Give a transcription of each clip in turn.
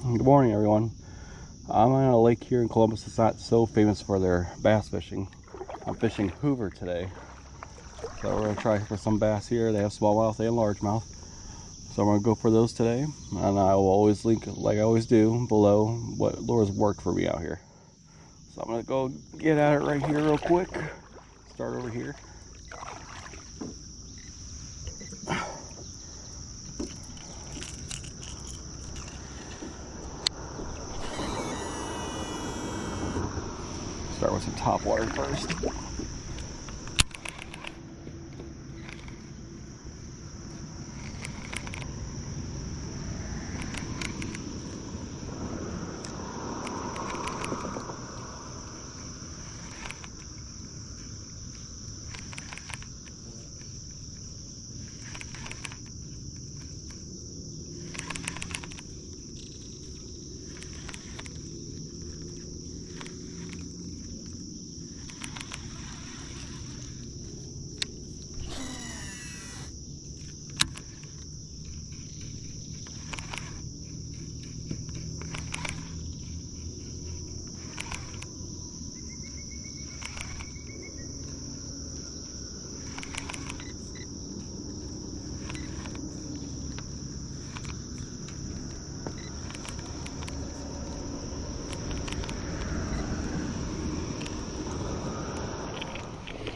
Good morning, everyone. I'm on a lake here in Columbus. It's not so famous for their bass fishing. I'm fishing Hoover today, so we're gonna try for some bass here. They have smallmouth and largemouth, so I'm gonna go for those today. And I will always link, like I always do, below what lures worked for me out here. So I'm gonna go get at it right here real quick. Start over here. Start with some top water first.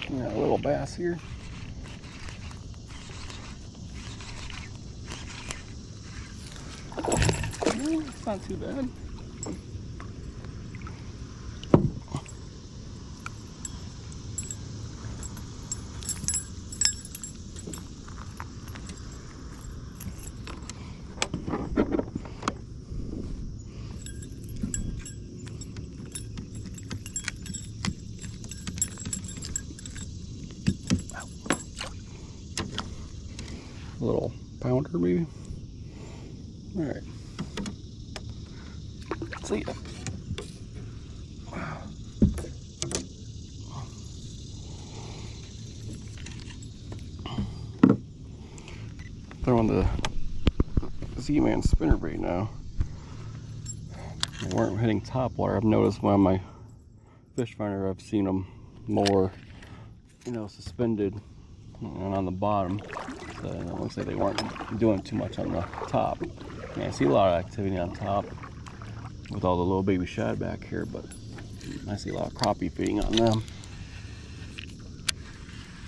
Got a little bass here. It's not too bad. A little pounder maybe. All right. See ya. Throwing the Zmann spinnerbait now. They weren't hitting top water. I've noticed when on my fish finder I've seen them more, suspended and on the bottom. So it looks like they weren't doing too much on the top. I see a lot of activity on top with all the little baby shad back here, but I see a lot of crappie feeding on them.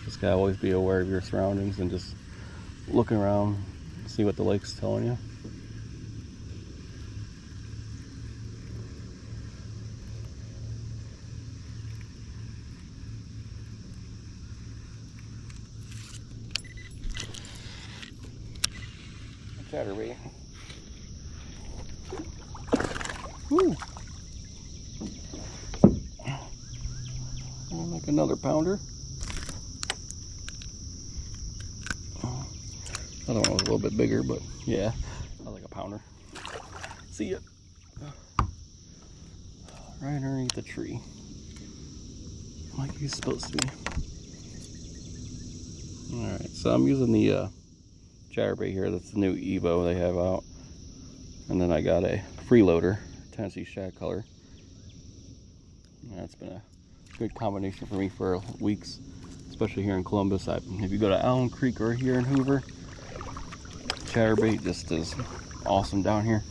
Just gotta always be aware of your surroundings and just looking around, see what the lake's telling you. Chatterbait. Woo! Like another pounder. Other one was a little bit bigger, but yeah, I like a pounder. See ya. Right underneath the tree, like he's supposed to be. All right, so I'm using the Chatterbait here. That's the new Evo they have out, and then I got a freeloader Tennessee shad color. That's been a good combination for me for weeks, especially here in Columbus. If you go to Allen Creek or here in Hoover, Chatterbait just is awesome down here.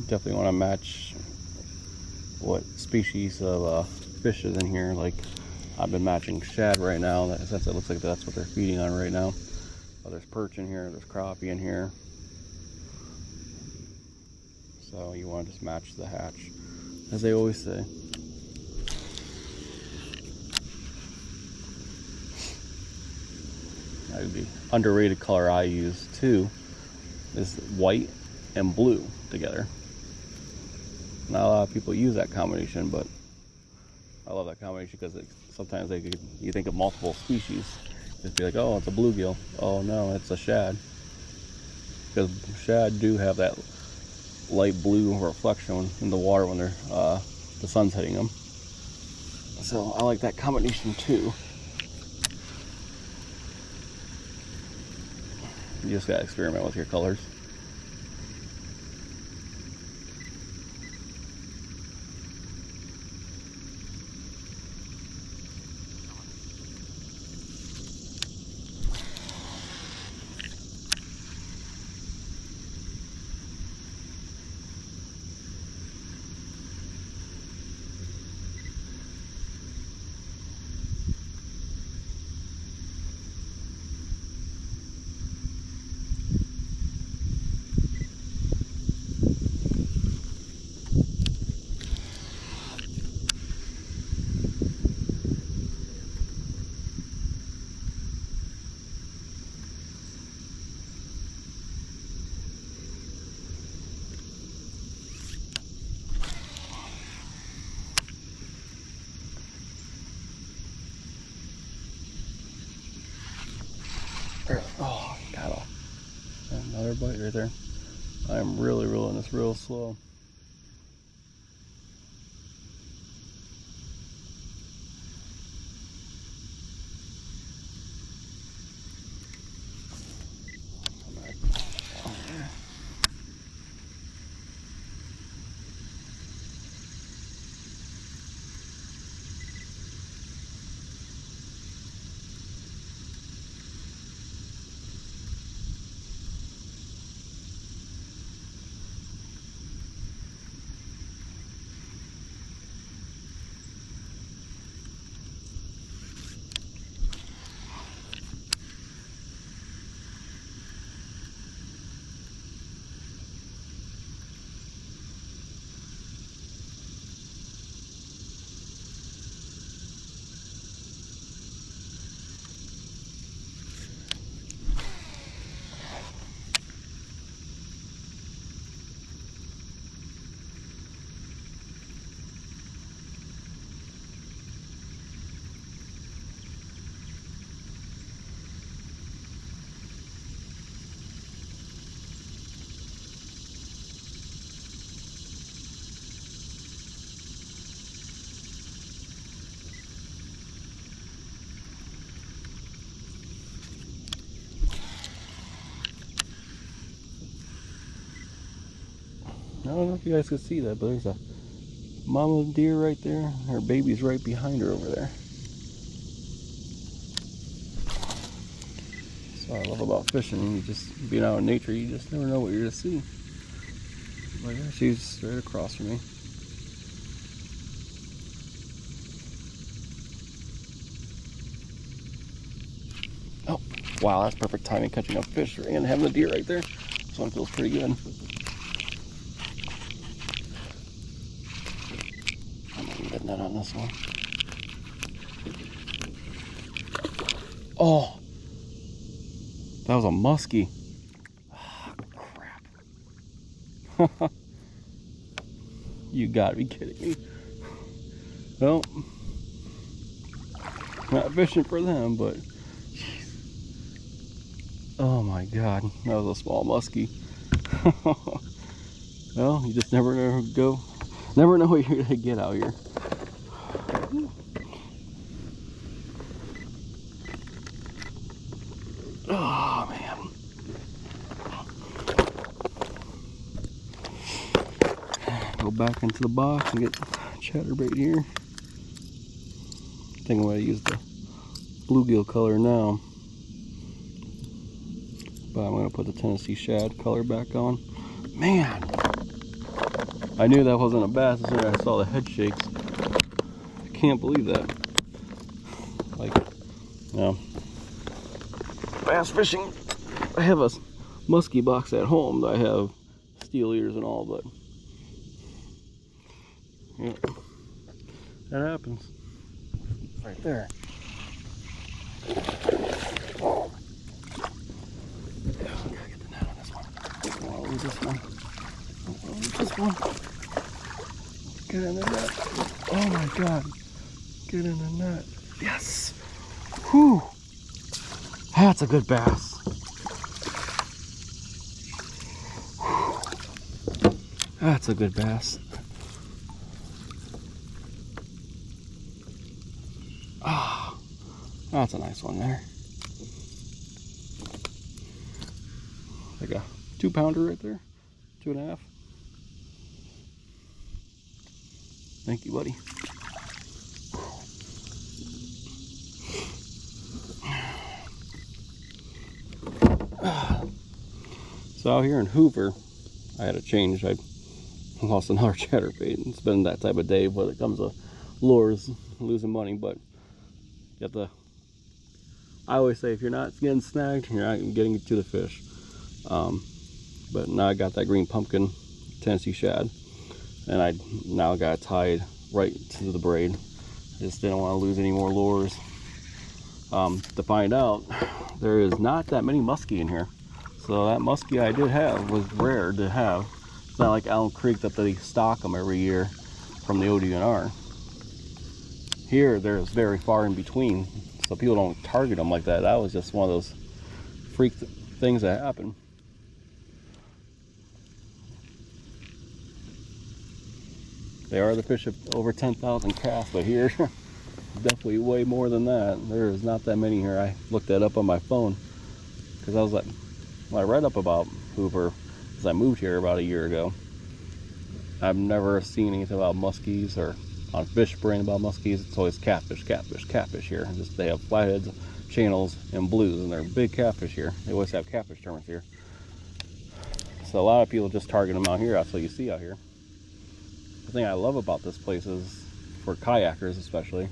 Definitely want to match what species of fish is in here. Like I've been matching shad right now, since it looks like that's what they're feeding on right now. Oh, there's perch in here, there's crappie in here. So you want to just match the hatch, as they always say. The underrated color I use too is white and blue together. Not a lot of people use that combination, but I love that combination because sometimes you think of multiple species. Just be like, oh, it's a bluegill. Oh no, it's a shad. Because shad do have that light blue reflection in the water when they're the sun's hitting them. So I like that combination too. You just gotta experiment with your colors. Oh, got another bite right there. I am really reeling this real slow. I don't know if you guys can see that, but there's a mama deer right there. Her baby's right behind her over there. That's what I love about fishing. You just being out in nature, you just never know what you're gonna see. But yeah, she's straight across from me. Oh, wow, that's perfect timing catching a fish and having a deer right there. This one feels pretty good. I'm gonna get that on this one. Oh, that was a muskie. Oh, crap. You gotta be kidding me. Well, not fishing for them, but geez. Oh my god, that was a small muskie. Well, you just never know what you're gonna get out here. Oh man. Go back into the box and get chatterbait here. I think I'm gonna use the bluegill color now. But I'm gonna put the Tennessee shad color back on. Man! I knew that wasn't a bass as soon as I saw the head shakes. I can't believe that. Like, you know, bass fishing, I have a muskie box at home that I have steel ears and all, but yeah, that happens. Right there. Oh. Yeah, I gotta get the net on this one. I don't want to lose this one. I don't want to lose this one. Get in the net. Oh my god. Get in the net. Yes. Whew. That's a good bass. Whew. That's a good bass. Ah, that's a nice one there. Like a 2-pounder right there, 2.5. Thank you, buddy. So out here in Hoover, I had a change. I lost another chatterbait. It's been that type of day when it comes to lures, losing money. But you have to, I always say, if you're not getting snagged, you're not getting to the fish. But now I got that green pumpkin Tennessee shad, and I now got it tied right to the braid. I just didn't want to lose any more lures. To find out, there is not that many muskie in here. So that muskie I did have was rare to have. It's not like Allen Creek that they stock them every year from the ODNR. Here, there's very far in between, so people don't target them like that. That was just one of those freak things that happen. They are the fish of over 10,000 casts, but here, definitely way more than that. There is not that many here. I looked that up on my phone because I was like, when I read up about Hoover, because I moved here about a year ago, I've never seen anything about muskies or on Fish Brain about muskies. It's always catfish, catfish, catfish here. Just they have flatheads, channels, and blues, and they're big catfish here. They always have catfish tournaments here. So a lot of people just target them out here. That's what you see out here. The thing I love about this place is, for kayakers especially,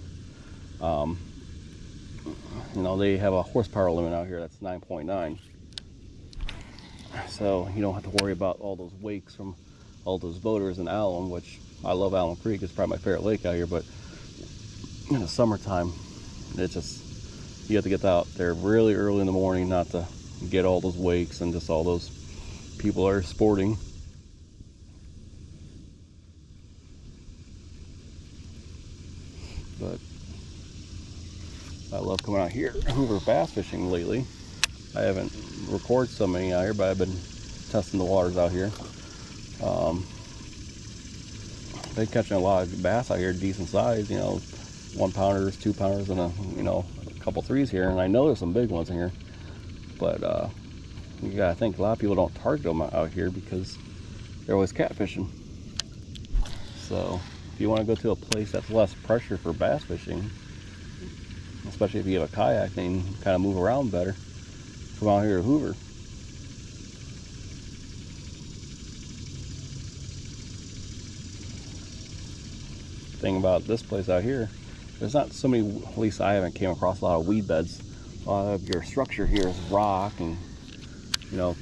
you know, they have a horsepower limit out here that's 9.9. So you don't have to worry about all those wakes from all those boaters in Allen, which I love. Allen Creek. It's probably my favorite lake out here, but in the summertime, it's just, you have to get out there really early in the morning not to get all those wakes and just all those people are sporting. But I love coming out here, Hoover bass fishing lately. I haven't recorded so many out here, but I've been testing the waters out here. Been catching a lot of bass out here, decent size, you know, 1-pounders, 2-pounders, and a couple 3s here. And I know there's some big ones in here, but you gotta think a lot of people don't target them out here because they're always catfishing. So if you want to go to a place that's less pressure for bass fishing, especially if you have a kayak, then you can kind of move around better. Come out here to Hoover. Thing about this place out here, there's not so many, at least I haven't came across a lot of weed beds. A lot of your structure here is rock, and you know,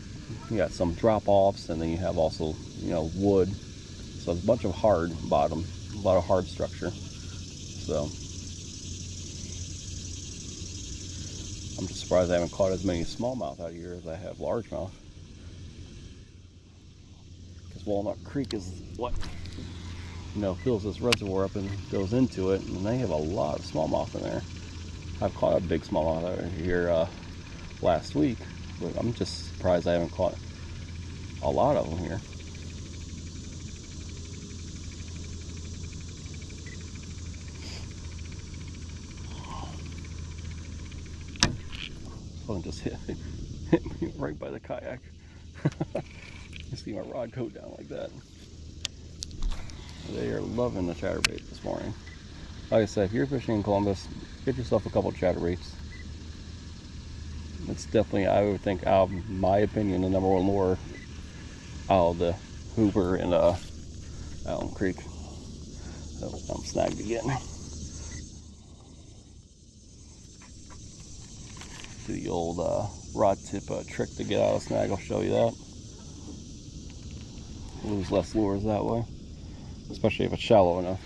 you got some drop-offs, and then you have also, you know, wood. So it's a bunch of hard bottom, a lot of hard structure. So I'm just surprised I haven't caught as many smallmouth out here as I have largemouth. Because Walnut Creek is what, you know, fills this reservoir up and goes into it, and they have a lot of smallmouth in there. I've caught a big smallmouth out here last week, but I'm just surprised I haven't caught a lot of them here. Something just hit me right by the kayak. You see my rod go down like that. They are loving the chatterbait this morning. Like I said, if you're fishing in Columbus, get yourself a couple chatterbaits. It's definitely, I would think, out of my opinion, the #1 lure out of the Hoover and Allen Creek. Oh, I'm snagged again. Do the old rod tip trick to get out of a snag. I'll show you that. Lose less lures that way, especially if it's shallow enough.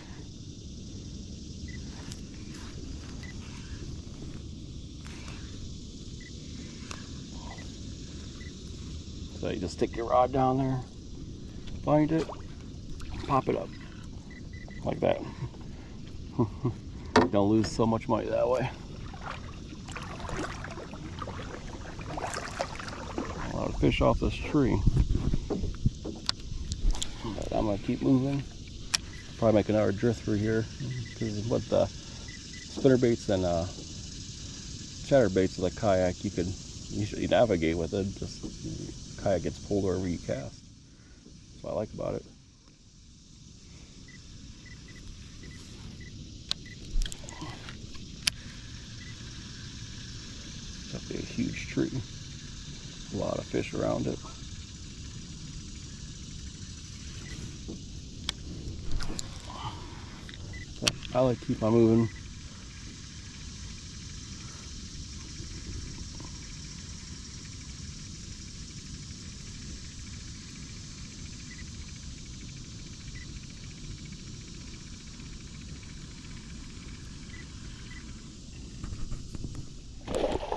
So you just stick your rod down there, find it, pop it up like that. Don't lose so much money that way. A lot of fish off this tree. But I'm gonna keep moving. Probably make another drift through here. This is what the spinnerbaits and chatterbaits with a kayak, you could usually navigate with it. Just the kayak gets pulled wherever you cast. That's what I like about it. Definitely a huge tree. A lot of fish around it. So I like to keep on moving.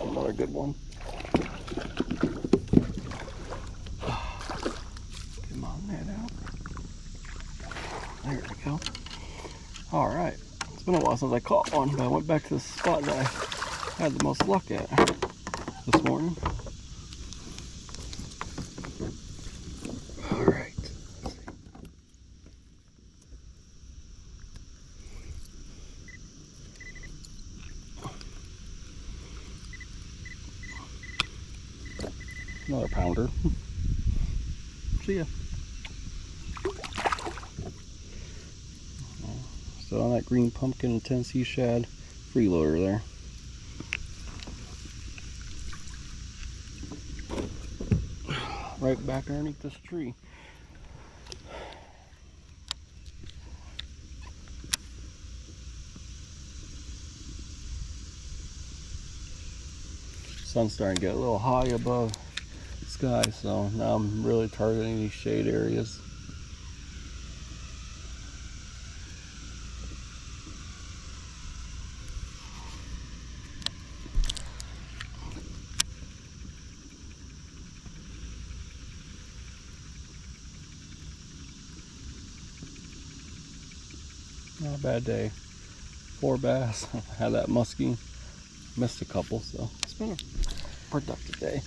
Another good one. Come on, that out. There we go. Alright. It's been a while since I caught one, but I went back to the spot that I had the most luck at this morning. Alright. Another pounder. See ya. So on that green pumpkin and Tennessee shad freeloader there. Right back underneath this tree. Sun's starting to get a little high above the sky, so now I'm really targeting these shade areas. Not a bad day. 4 bass. Had that muskie. Missed a couple, so it's been a productive day.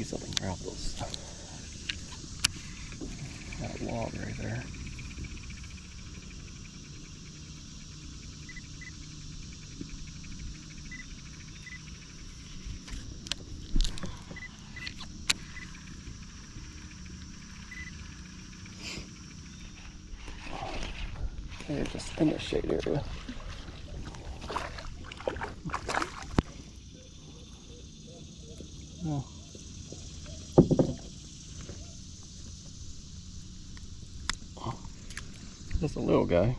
Something around that log right there. Okay, just in the shade area. Oh. Just a little guy.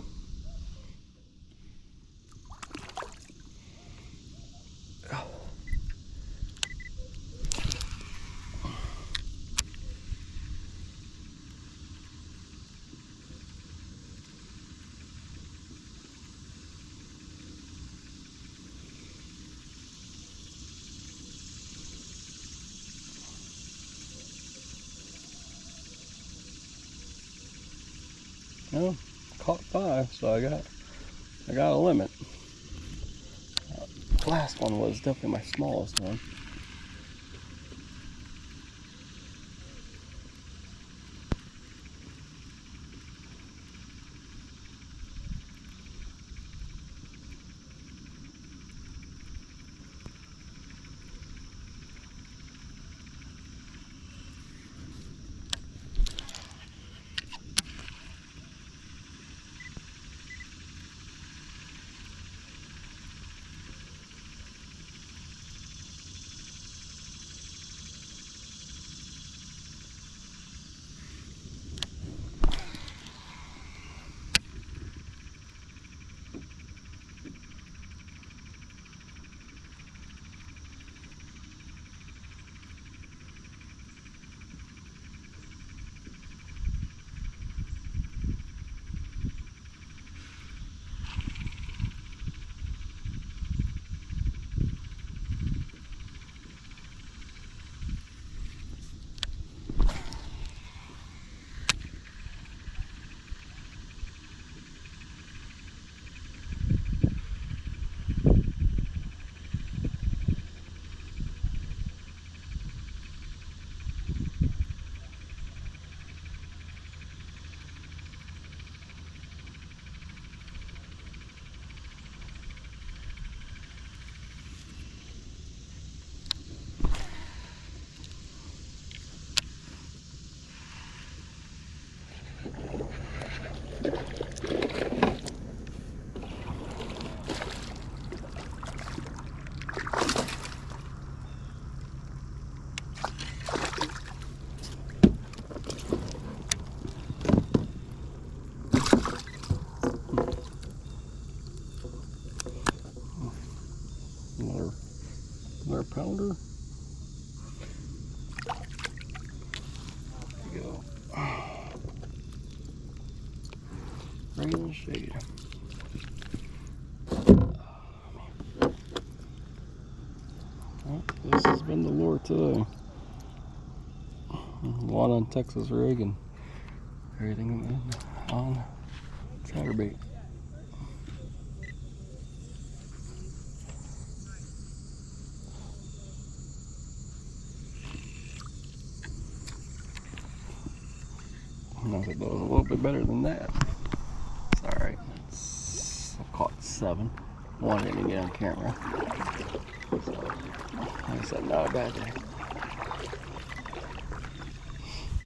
Well, caught 5, so I got a limit. The last one was definitely my smallest one. pounder. There you go. Right in the shade. Well, this has been the lure today. One on Texas rig and everything on chatterbait. I think that was a little bit better than that. It's alright. I caught 7. One didn't get on camera. So, like I said, not a bad day.